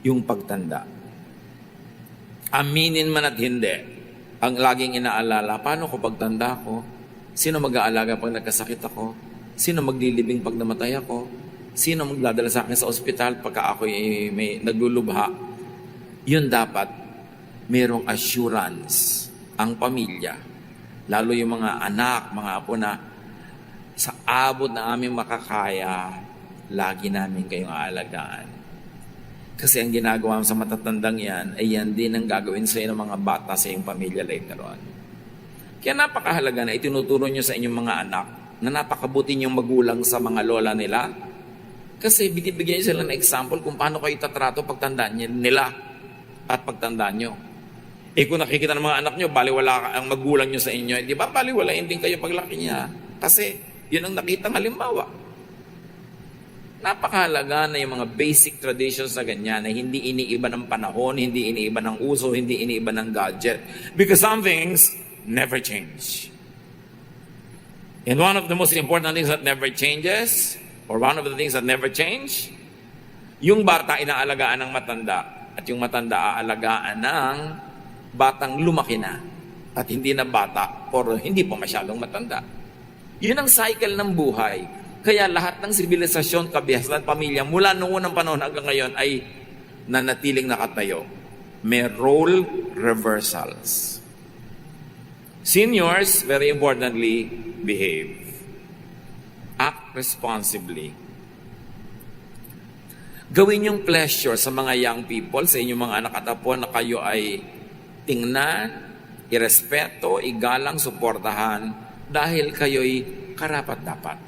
yung pagtanda. Aminin man at hindi, ang laging inaalala, paano ko pagtanda ko? Sino mag-aalaga pag nagkasakit ako? Sino maglilibing pag namatay ako? Sino magdadala sa akin sa ospital pagka ako may naglulubha? Yun dapat, mayroong assurance ang pamilya, lalo yung mga anak, mga apo na sa abot na aming makakaya, lagi namin kayong aalagaan. Kasi ang ginagawa mo sa matatandang yan, ay yan din ang gagawin sa inyo ng mga bata sa iyong pamilya later on. Kaya napakahalaga na itinuturo nyo sa inyong mga anak na napakabuti niyong magulang sa mga lola nila. Kasi binibigyan nyo sila ng example kung paano kayo tatrato pagtandaan nila at pagtandaan nyo. Kung nakikita ng mga anak nyo, baliwala ang magulang nyo sa inyo, di ba baliwalain din kayo paglaki niya? Kasi yun ang nakitang halimbawa. Napakahalaga na yung mga basic traditions na ganyan na hindi iniiba ng panahon, hindi iniiba ng uso, hindi iniiba ng gadget. Because some things never change. And one of the most important things that never changes, or one of the things that never change, yung bata inaalagaan ng matanda at yung matanda aalagaan ng batang lumaki na at hindi na bata or hindi pa masyadong matanda. Yun ang cycle ng buhay. Kaya lahat ng sibilisasyon, kabiyasan, pamilya, mula noon ng panahon hanggang ngayon ay nanatiling nakatayo. May role reversals. Seniors, very importantly, behave. Act responsibly. Gawin yung pleasure sa mga young people, sa inyong mga anak at apo na kayo ay tingnan, irespeto, igalang, suportahan dahil kayo'y karapat-dapat.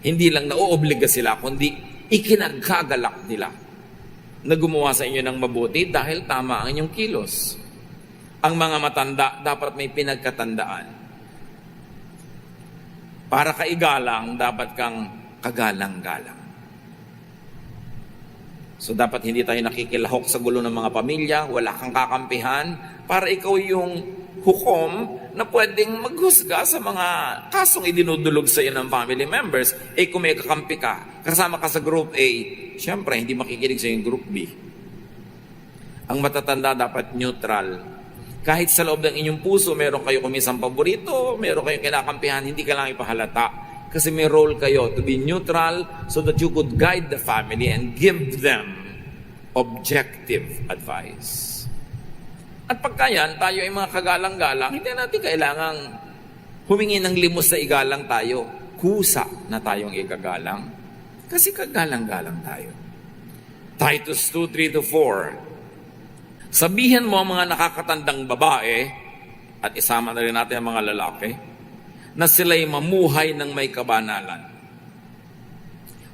Hindi lang nauobliga sila, kundi ikinagagalak nila na gumawa sa inyo ng mabuti dahil tama ang inyong kilos. Ang mga matanda dapat may pinagkatandaan. Para kaigalang, dapat kang kagalang-galang. So dapat hindi tayo nakikilahok sa gulo ng mga pamilya, wala kang kakampihan, para ikaw yung hukom na pwedeng maghusga sa mga kasong idinudulog sa iyo ng family members. Kung may kakampi ka, kasama ka sa group A, syempre hindi makikinig sa yung group B. Ang matatanda dapat neutral. Kahit sa loob ng inyong puso, meron kayo kumisang paborito, meron kayong kinakampihan, hindi ka lang ipahalata. Kasi may role kayo to be neutral so that you could guide the family and give them objective advice. At pagkayan, tayo ay mga kagalang-galang, hindi natin kailangang humingi ng limos sa igalang tayo. Kusa na tayong igagalang. Kasi kagalang-galang tayo. Titus 2:3-4. Sabihin mo ang mga nakakatandang babae, at isama na rin natin ang mga lalaki, na sila'y mamuhay ng may kabanalan.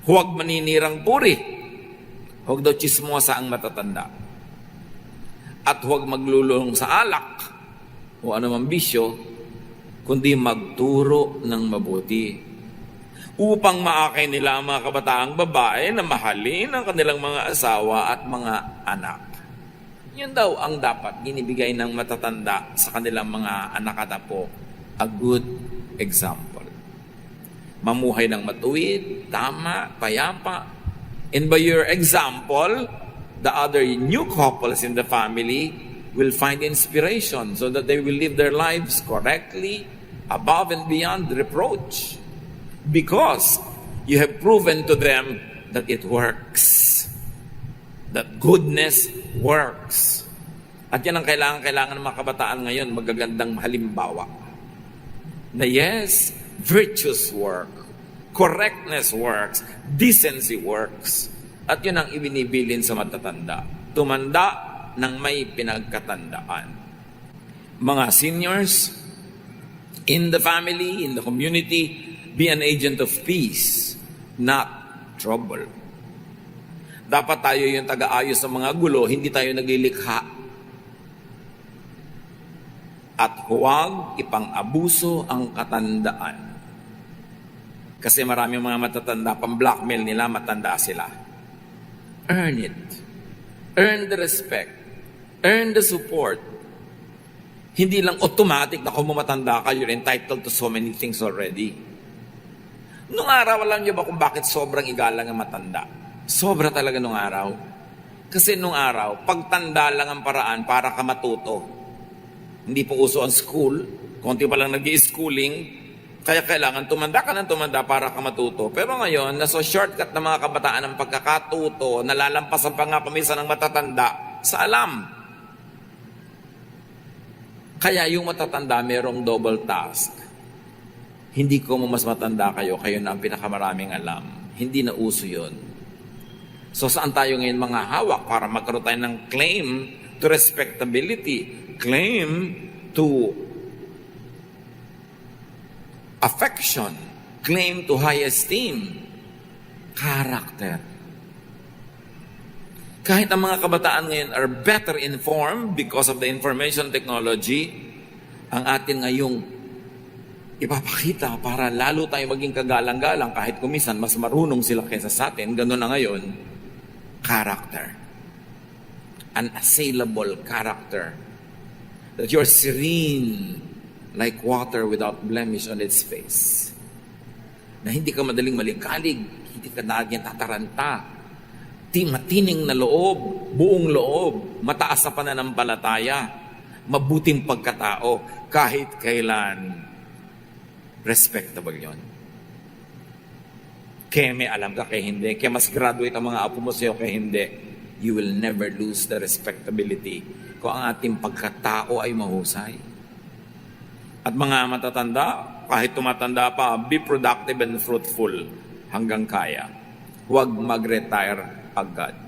Huwag maninirang puri. Huwag daw chismosa ang matatanda. At huwag maglulong sa alak o anumang bisyo, kundi magturo ng mabuti. Upang maakay nila ang mga kabataang babae na mahalin ang kanilang mga asawa at mga anak. Yun daw ang dapat ginibigay ng matatanda sa kanilang mga anak at apo. A good example. Mamuhay ng matuwid, tama, payapa. And by your example, the other new couples in the family will find inspiration so that they will live their lives correctly, above and beyond reproach. Because you have proven to them that it works. That goodness works. At yan ang kailangan ng mga kabataan ngayon, magagandang halimbawa. Na yes, virtues work, correctness works, decency works. At yun ang ibinibilin sa matatanda. Tumanda ng may pinagkatandaan. Mga seniors, in the family, in the community, be an agent of peace, not trouble. Dapat tayo yung taga-ayos sa mga gulo, hindi tayo naglilikha. At huwag ipang-abuso ang katandaan. Kasi marami mga matatanda, pang-blackmail nila, matanda sila. Earn it. Earn the respect. Earn the support. Hindi lang automatic na kung matanda ka, you're entitled to so many things already. Nung araw, alam niyo ba kung bakit sobrang igalang ang matanda? Sobra talaga nung araw. Kasi nung araw, pagtanda lang ang paraan para ka matuto. Hindi po uso ang school. Konti pa lang nag-i-schooling. Kaya kailangan tumanda ka ng tumanda para ka matuto. Pero ngayon, nasa shortcut ng mga kabataan ng pagkakatuto, nalalampasan pa nga paminsan ng matatanda sa alam. Kaya yung matatanda merong double task. Hindi ko mas matanda kayo na ang pinakamaraming alam. Hindi na uso yun. So saan tayo ngayon mga hawak para magkaroon tayo ng claim to respectability, claim to affection, claim to high esteem, character. Kahit ang mga kabataan ngayon are better informed because of the information technology, ang atin ngayong ipapakita para lalo tayo maging kagalang-galang kahit kumisan mas marunong sila kaysa sa atin, gano'n na ngayon, character. An assailable character. That you're serene like water without blemish on its face. Na hindi ka madaling malikalig, hindi ka laging tataranta. Matining na loob, buong loob, mataas sa pananampalataya, mabuting pagkatao, kahit kailan, respectable yon. Kaya may alam ka, kaya hindi. Kaya mas graduate ang mga apo mo sa'yo, kaya hindi. You will never lose the respectability kung ang ating pagkatao ay mahusay. At mga matatanda, kahit tumatanda pa, be productive and fruitful hanggang kaya. Huwag mag-retire agad.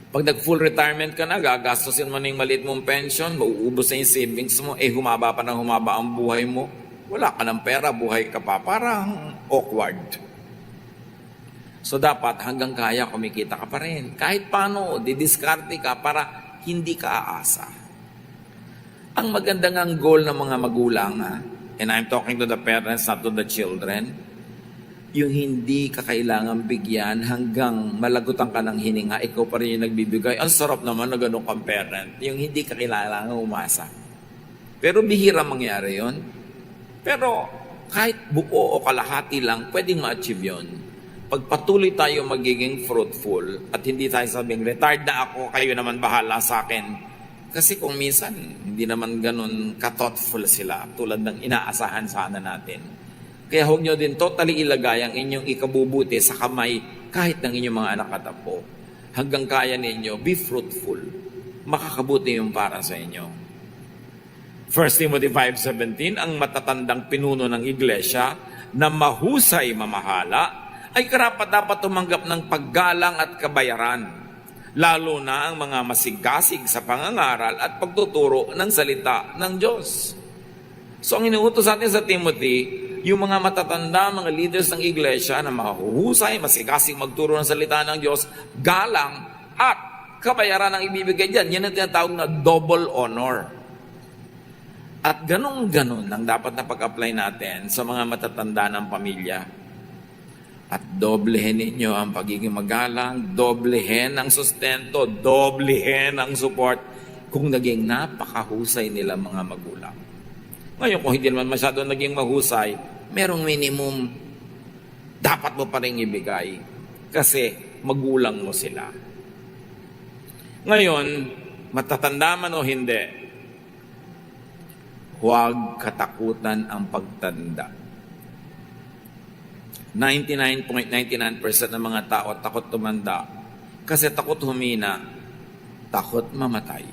Pag nag-full retirement ka na, gagastusin mo na yung maliit mong pension, mauubos na yung savings mo, humaba pa ng humaba ang buhay mo. Wala ka ng pera, buhay ka pa. Parang awkward. So dapat hanggang kaya kumikita ka pa rin. Kahit paano, didiskarte ka para hindi ka aasa. Ang magandang ang goal ng mga magulang, and I'm talking to the parents, not to the children, yung hindi ka kailangan bigyan hanggang malagutan ka ng hininga, ikaw pa rin yung nagbibigay. Ang sarap naman na ganun kang parent. Yung hindi ka kailangan umasa. Pero bihira mangyari yon. Pero kahit buo o kalahati lang, pwedeng ma-achieve yun. Pagpatuloy tayo magiging fruitful at hindi tayo sabing, retired na ako, kayo naman bahala sa akin. Kasi kung minsan, hindi naman ganun ka-thoughtful sila tulad ng inaasahan sana natin. Kaya huwag nyo din totally ilagay ang inyong ikabubuti sa kamay kahit ng inyong mga anak at apo. Hanggang kaya ninyo, be fruitful. Makakabuti yung para sa inyo. 1 Timothy 5:17, ang matatandang pinuno ng iglesia na mahusay mamahala ay karapat-dapat tumanggap ng paggalang at kabayaran, lalo na ang mga masigasig sa pangangaral at pagtuturo ng salita ng Diyos. So ang inuutos natin sa Timothy, yung mga matatanda, mga leaders ng iglesia na mahuhusay, masigasig magturo ng salita ng Diyos, galang at kabayaran ang ibibigay dyan. Yan ang tinatawag na double honor. At ganun-ganun ang dapat na pag-apply natin sa mga matatanda ng pamilya. At doblehin ninyo ang pagiging magalang, doblehin ang sustento, doblehin ang support kung naging napakahusay nila mga magulang. Ngayon, kung hindi naman masyado naging mahusay, merong minimum dapat mo pa rin ibigay. Kasi magulang mo sila. Ngayon, matatanda man o hindi, huwag katakutan ang pagtanda. 99.99% ng mga tao takot tumanda kasi takot humina, takot mamatay.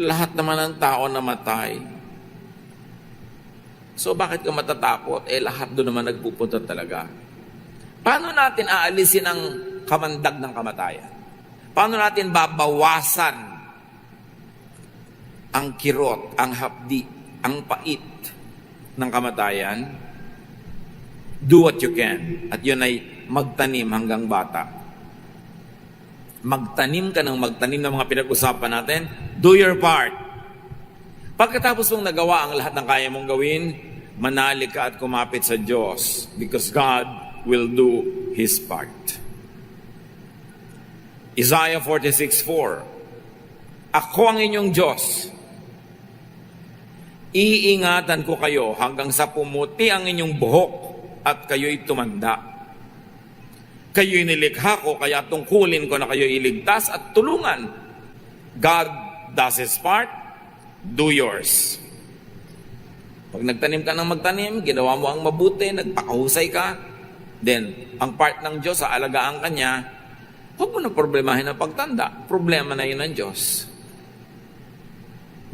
Lahat naman ng tao namatay. So bakit ka matatakot? Lahat doon naman nagpupunta talaga. Paano natin aalisin ang kamandag ng kamatayan? Paano natin babawasan ang kirot, ang hapdi, ang pait ng kamatayan? Do what you can. At yun ay magtanim hanggang bata. Magtanim ka ng magtanim ng mga pinag-usapan natin. Do your part. Pagkatapos mong nagawa ang lahat ng kaya mong gawin, manali ka at kumapit sa Diyos because God will do His part. Isaiah 46:4, ako ang inyong Diyos. Iingatan ko kayo hanggang sa pumuti ang inyong buhok at kayo'y tumanda. Kayo'y nilikha ko, kaya tungkulin ko na kayo'y iligtas at tulungan. God does His part, do yours. Pag nagtanim ka ng magtanim, ginawa mo ang mabuti, nagpakahusay ka, then ang part ng Diyos, aalagaan ka niya, huwag mo na problemahin ang pagtanda. Problema na yun ng Diyos.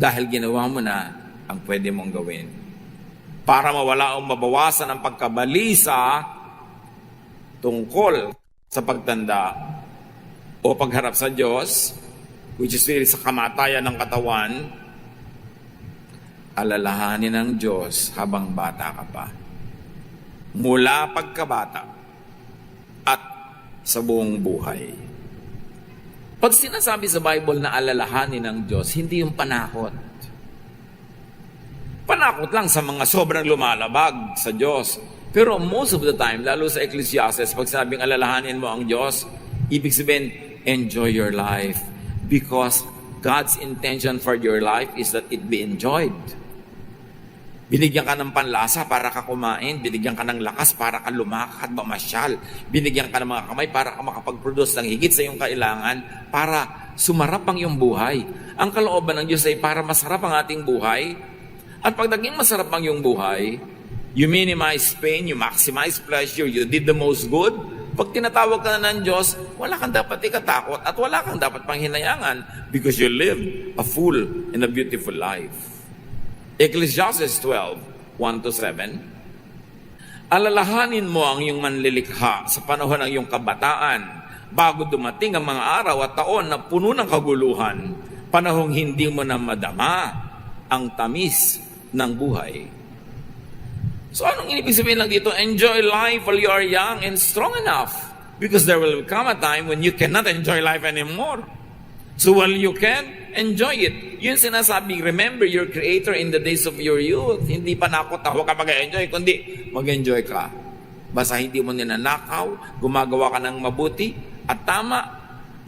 Dahil ginawa mo na ang pwede mong gawin. Para mawala o mabawasan ang pagkabalisa tungkol sa pagtanda o pagharap sa Diyos, which is really sa kamatayan ng katawan, alalahanin ng Diyos habang bata ka pa. Mula pagkabata at sa buong buhay. Pag sinasabi sa Bible na alalahanin ng Diyos, hindi yung panakot. Panakot lang sa mga sobrang lumalabag sa Diyos. Pero most of the time, lalo sa Ecclesiastes, pag sabing alalahanin mo ang Diyos, ibig sabihin, enjoy your life. Because God's intention for your life is that it be enjoyed. Binigyan ka ng panlasa para ka kumain, binigyan ka ng lakas para ka lumakad, mamasyal, binigyan ka ng mga kamay para ka makapag-produce ng higit sa iyong kailangan para sumarap ang iyong buhay. Ang kalooban ng Diyos ay para masarap ang ating buhay. At pag naging masarap ang iyong buhay, you minimize pain, you maximize pleasure, you did the most good. Pag tinatawag ka na ng Diyos, wala kang dapat ikatakot at wala kang dapat panghinayangan because you live a full and a beautiful life. Ecclesiastes 12:1-7, alalahanin mo ang iyong manlilikha sa panahon ng iyong kabataan bago dumating ang mga araw at taon na puno ng kaguluhan, panahong hindi mo na madama ang tamis ng buhay. So anong ibig sabihin lang dito? Enjoy life while you are young and strong enough because there will come a time when you cannot enjoy life anymore. So while you can, enjoy it. Yun sinasabi, remember your Creator in the days of your youth. Hindi pa nakot, huwag ka mag-enjoy, kundi mag-enjoy ka. Basta hindi mo ninanakaw, gumagawa ka ng mabuti, at tama,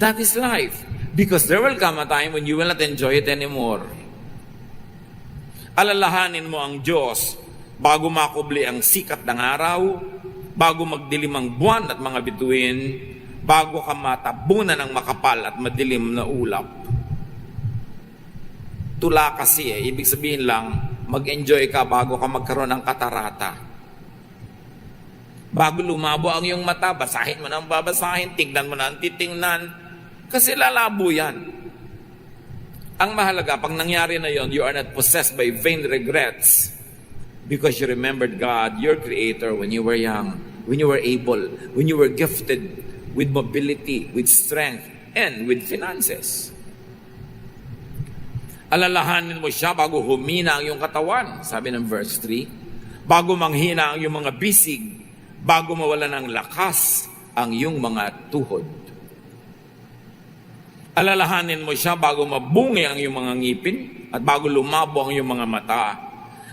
that is life. Because there will come a time when you will not enjoy it anymore. Alalahanin mo ang Diyos bago makubli ang sikat ng araw, bago magdilim ang buwan at mga bituin, bago ka matabunan ng makapal at madilim na ulap. Tula kasi ibig sabihin lang, mag-enjoy ka bago ka magkaroon ng katarata. Bago lumabo ang iyong mata, basahin mo na ang babasahin, tignan mo na ang titingnan, kasi lalabo yan. Ang mahalaga, pag nangyari na yon, you are not possessed by vain regrets because you remembered God, your Creator, when you were young, when you were able, when you were gifted with mobility, with strength, and with finances. Alalahanin mo siya bago humina ang iyong katawan, sabi ng verse 3, bago manghina ang iyong mga bisig, bago mawala ng lakas ang iyong mga tuhod. Alalahanin mo siya bago mabungi ang iyong mga ngipin at bago lumabo ang iyong mga mata.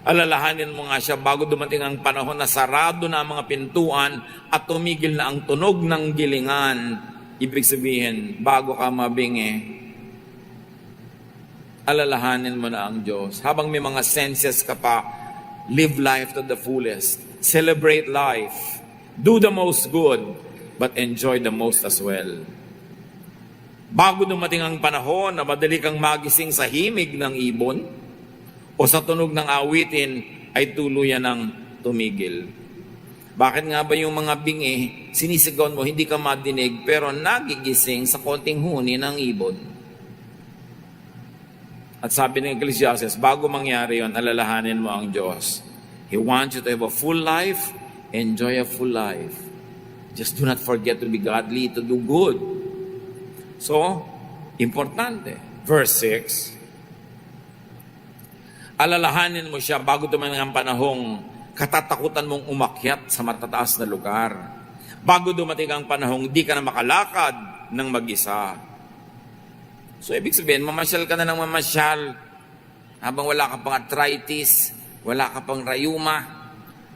Alalahanin mo nga siya bago dumating ang panahon na sarado na ang mga pintuan at tumigil na ang tunog ng gilingan. Ibig sabihin, bago ka mabingi, alalahanin mo na ang Diyos. Habang may mga senses ka pa, live life to the fullest. Celebrate life. Do the most good. but enjoy the most as well. Bago dumating ang panahon na madali kang magising sa himig ng ibon o sa tunog ng awitin ay tuluyan ng tumigil. Bakit nga ba yung mga bingi, sinisigaw mo, hindi ka madinig, pero nagigising sa konting huni ng ibon? At sabi ng Ecclesiastes, bago mangyari yun, alalahanin mo ang Diyos. He wants you to have a full life, enjoy a full life. Just do not forget to be godly, to do good. So, importante. Verse 6, alalahanin mo siya bago dumating ang panahong katatakutan mong umakyat sa matataas na lugar. Bago dumating ang panahong di ka na makalakad ng mag-isa. So, ibig sabihin, mamasyal ka na ng mamasyal habang wala ka pang arthritis, wala ka pang rayuma,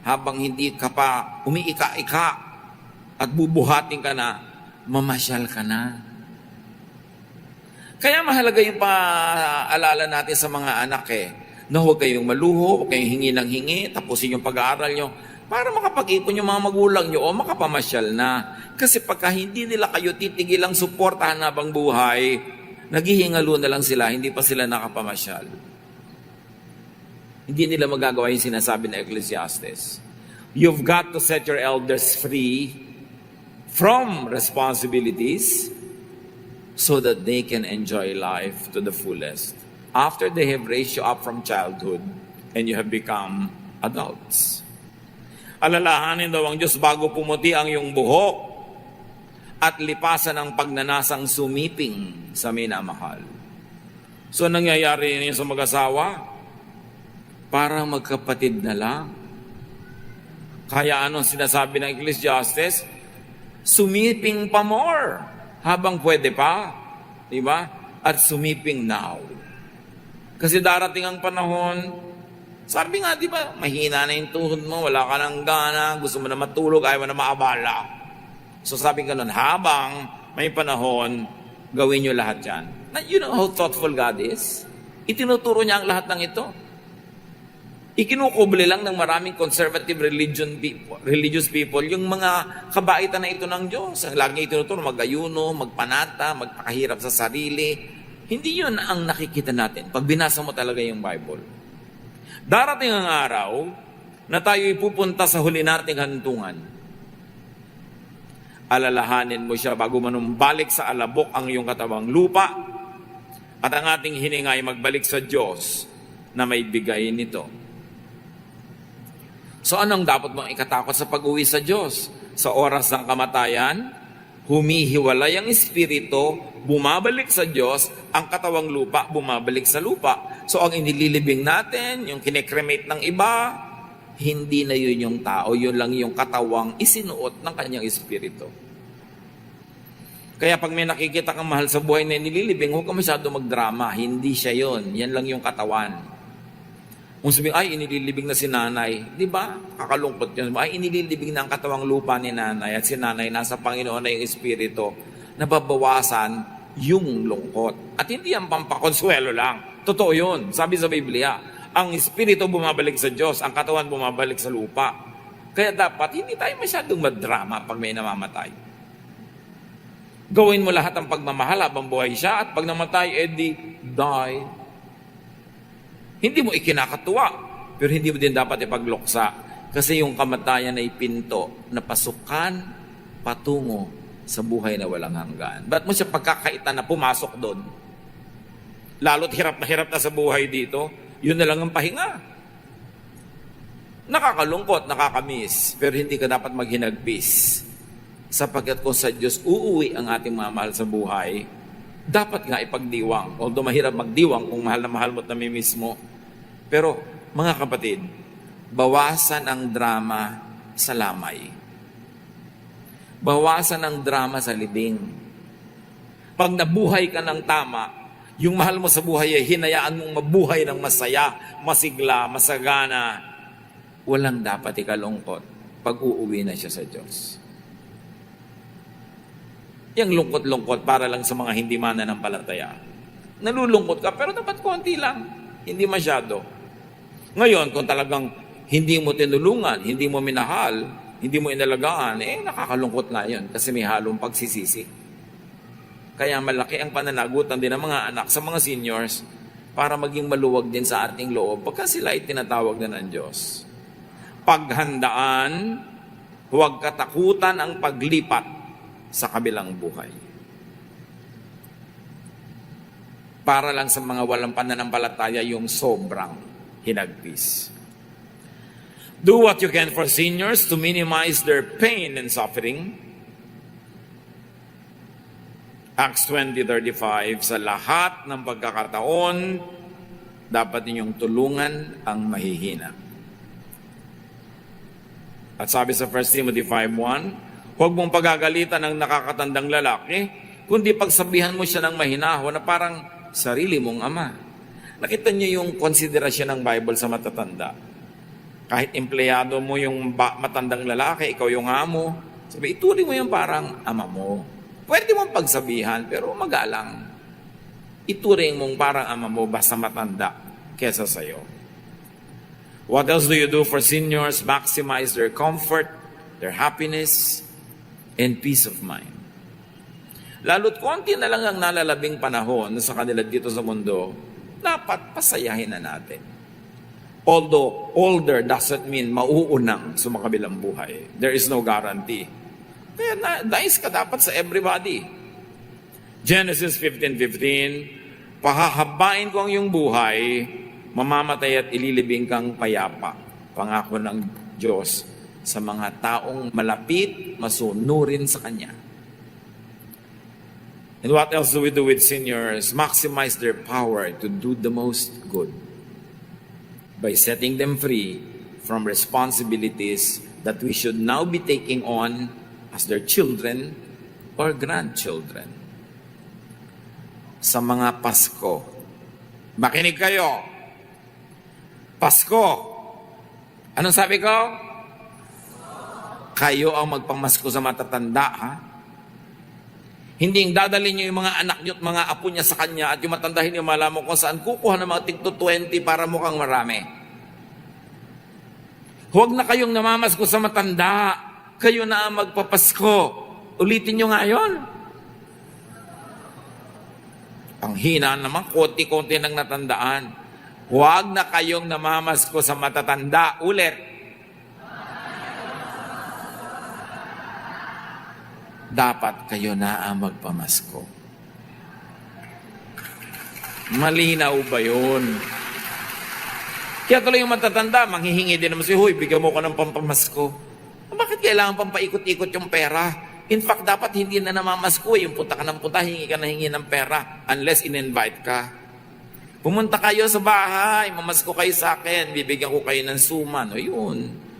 habang hindi ka pa umiika-ika at bubuhatin ka na, mamasyal ka na. Kaya mahalaga yung paalala natin sa mga anak na huwag kayong maluho, huwag kayong hingi ng hingi, tapusin yung pag-aaral nyo para makapag-ipon yung mga magulang nyo o makapamasyal na. Kasi pagka hindi nila kayo titigilang suportahan habang buhay, naghihingalo na lang sila, hindi pa sila nakapamasyal. Hindi nila magagawa yung sinasabi ng Ecclesiastes. You've got to set your elders free from responsibilities so that they can enjoy life to the fullest after they have raised you up from childhood and you have become adults. Alalahanin daw ang Diyos bago pumuti ang iyong buhok at lipasan ang pagnanasang sumiping sa minamahal. So nangyayari niyo sa mag-asawa, parang magkapatid na lang. Kaya anong sinasabi ng Ecclesiastes? Sumiping pa more habang pwede pa, di ba? At sumiping now. Kasi darating ang panahon, sabi nga, di ba, mahina na yung tuhod mo, wala ka ng gana, gusto mo na matulog, ayaw mo na maabala. So sabi ka nun, habang may panahon, gawin nyo lahat yan. You know how thoughtful God is? Itinuturo niya ang lahat ng ito. Ikinukubli lang ng maraming conservative religious people yung mga kabaitan na ito ng Diyos. Ang lagi itinuturo, mag-ayuno, magpanata, magpakahirap sa sarili. Hindi yun ang nakikita natin pag binasa mo talaga yung Bible. Darating ang araw na tayo ipupunta sa huli nating hantungan. Alalahanin mo siya bago manumbalik sa alabok ang iyong katawang lupa at ang ating hininga ay magbalik sa Diyos na may bigay nito. So anong dapat mong ikatakot sa pag-uwi sa Diyos? Sa oras ng kamatayan, humihiwalay ang espiritu, bumabalik sa Diyos, ang katawang lupa, bumabalik sa lupa. So ang inililibing natin, yung kinikremate ng iba, hindi na yun yung tao, yun lang yung katawang isinuot ng kanyang espiritu. Kaya pag may nakikita kang mahal sa buhay na inililibing, huwag ka masyado magdrama, hindi siya yun, yan lang yung katawan. Kung sabihin, ay, inililibing na si nanay. Di ba? Kakalungkot yun. Ay, inililibing na ang katawang lupa ni nanay at si nanay nasa Panginoon na yung espiritu. Nababawasan yung lungkot. At hindi ang pampakonsuelo lang. Totoo yun. Sabi sa Biblia, ang espiritu bumabalik sa Diyos, ang katawan bumabalik sa lupa. Kaya dapat, hindi tayo masyadong madrama pag may namamatay. Gawin mo lahat ang pagmamahal habang buhay siya at pag namatay, edi, die. Hindi mo ikinakatuwa, pero hindi mo din dapat ipagluksa. Kasi yung kamatayan ay pinto na pasukan patungo sa buhay na walang hanggan. Ba't mo siya pagkakaitan na pumasok doon? Lalo't hirap na sa buhay dito, yun na lang ang pahinga. Nakakalungkot, nakakamiss, pero hindi ka dapat maghinagpis. Sapagkat kung sa Diyos uuwi ang ating mga mahal sa buhay, dapat nga ipagdiwang. Although mahirap magdiwang kung mahal na mahal mo't namimiss mo. Pero, mga kapatid, bawasan ang drama sa lamay. Bawasan ang drama sa libing. Pag nabuhay ka ng tama, yung mahal mo sa buhay ay hinayaan mong mabuhay ng masaya, masigla, masagana. Walang dapat ikalungkot pag uuwi na siya sa Diyos. Yung lungkot-lungkot para lang sa mga hindi mananampalataya. Nalulungkot ka, pero dapat konti lang. Hindi masyado. Ngayon, kung talagang hindi mo tinulungan, hindi mo minahal, hindi mo inalagaan, nakakalungkot nga yun kasi may halong pagsisisi. Kaya malaki ang pananagutan din ng mga anak sa mga seniors para maging maluwag din sa ating loob pagka sila ay tinatawag na ng Diyos. Paghandaan, huwag katakutan ang paglipat sa kabilang buhay. Para lang sa mga walang pananampalataya yung sobrang hinagpis. Do what you can for seniors to minimize their pain and suffering. Acts 20:35, sa lahat ng pagkakataon, dapat ninyong tulungan ang mahihina. At sabi sa 1 Timothy 5:1, huwag mong pagagalitan ng nakakatandang lalaki, kundi pagsabihan mo siya ng mahinahon na parang sarili mong ama. Nakita niyo yung konsiderasyon ng Bible sa matatanda. Kahit empleyado mo yung matandang lalaki, ikaw yung amo, sabi, ituring mo yung parang ama mo. Pwede mong pagsabihan, pero magalang. Ituring mong parang ama mo, basta matanda, kesa sa'yo. What else do you do for seniors? Maximize their comfort, their happiness, and peace of mind. Lalo't konti na lang ang nalalabing panahon sa kanila dito sa mundo, dapat pasayahin na natin. Although older doesn't mean mauunang sa makabilang buhay. There is no guarantee. Kaya nice ka dapat sa everybody. Genesis 15:15, pahahabain ko ang iyong buhay, mamamatay at ililibing kang payapa. Pangako ng Diyos sa mga taong malapit, masunurin sa Kanya. And what else do we do with seniors? Maximize their power to do the most good by setting them free from responsibilities that we should now be taking on as their children or grandchildren. Sa mga Pasko, makinig kayo. Pasko. Anong sabi ko? Kayo ang magpamasko sa matatanda, ha? Hindi yung dadalhin niyo yung mga anak niyo at mga apo niya sa kanya at yung matanda hindi malaman kung saan kukuha ng mga tigto 20 para mukhang marami. Huwag na kayong namamasko sa matanda. Kayo na ang magpapasko. Ulitin niyo nga yun. Ang hina naman, konti-konti nang natandaan. Huwag na kayong namamasko sa matatanda. Ulit. Dapat kayo na ang magpamasko. Malinaw ba yun? Kaya tuloy yung matatanda, manghihingi din naman siya, huy, bigyan mo ko ng pampamasko. Bakit kailangan pampaikot-ikot yung pera? In fact, dapat hindi na namamasko. Yung punta ka ng punta, hingi ka na hingi ng pera unless in-invite ka. Pumunta kayo sa bahay, mamasko kayo sa akin, bibigyan ko kayo ng suman. O yun.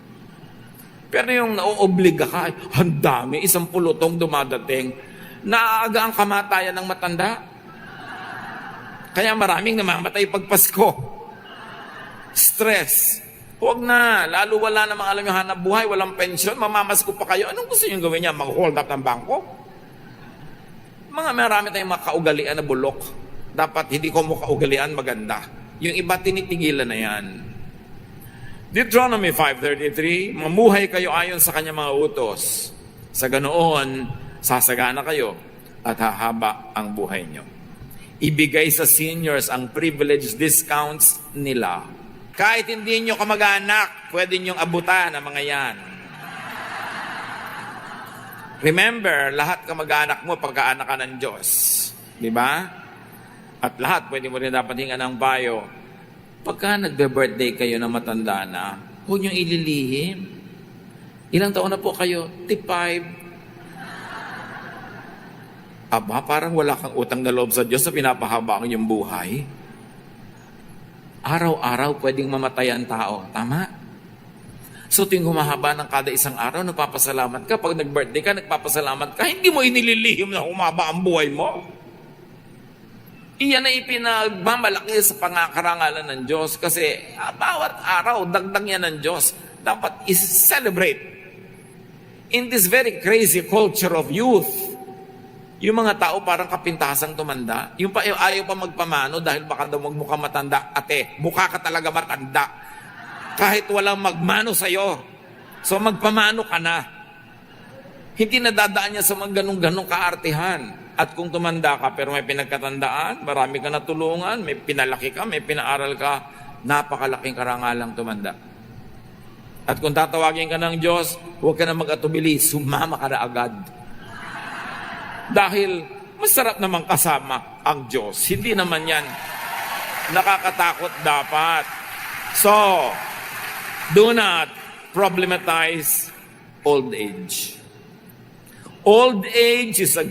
Pero yung naoobliga ka, ang dami, 10 dumadating, naaga ang kamatayan ng matanda. Kaya maraming namamatay pag Pasko. Stress. Huwag na, lalo wala namang alam yung hanap buhay, walang pensyon, mamamasko pa kayo. Anong gusto nyo gawin niya? Mag-hold up ng bangko? Marami tayong makaugalian na bulok. Dapat hindi ko makaugalian maganda. Yung iba tinitigilan na yan. Deuteronomy 5:33, mamuhay kayo ayon sa kanyang mga utos. Sa ganoon, sasagana kayo at hahaba ang buhay nyo. Ibigay sa seniors ang privilege discounts nila. Kahit hindi nyo kamag-anak, pwede nyong abutan ang mga yan. Remember, lahat kamag-anak mo pagkaanak ka ng Diyos. Di ba? At lahat, pwede mo rin dapat hingan ng bayo. Pagka nagbe-birthday kayo na matanda na, huwag niyong ililihim. Ilang taon na po kayo? 55. Aba, parang wala kang utang na loob sa Diyos na pinapahaba ang iyong buhay. Araw-araw pwedeng mamatay ang tao. Tama? So, tuwing humahaba ng kada isang araw, nagpapasalamat ka. Pag nag-birthday ka, nagpapasalamat ka. Hindi mo inililihim na humaba ang buhay mo. Iyan ay pinagmamalaki sa pangakarangalan ng Diyos kasi bawat araw, dagdag yan ng Diyos. Dapat is-celebrate. In this very crazy culture of youth, yung mga tao parang kapintasang tumanda. Yung ayaw pa magpamano dahil baka daw magmukha matanda. Ate, mukha ka talaga matanda. Kahit walang magmano sa'yo. So magpamano ka na. Hindi nadadaan niya sa mga ganong-ganong kaartihan. At kung tumanda ka pero may pinagkatandaan, marami ka natulungan, may pinalaki ka, may pinaaral ka, napakalaking karangalang tumanda. At kung tatawagin ka ng Diyos, huwag ka na mag-atubili, sumama ka na agad. Dahil masarap naman kasama ang Diyos. Hindi naman yan nakakatakot dapat. So, do not problematize old age. Old age is a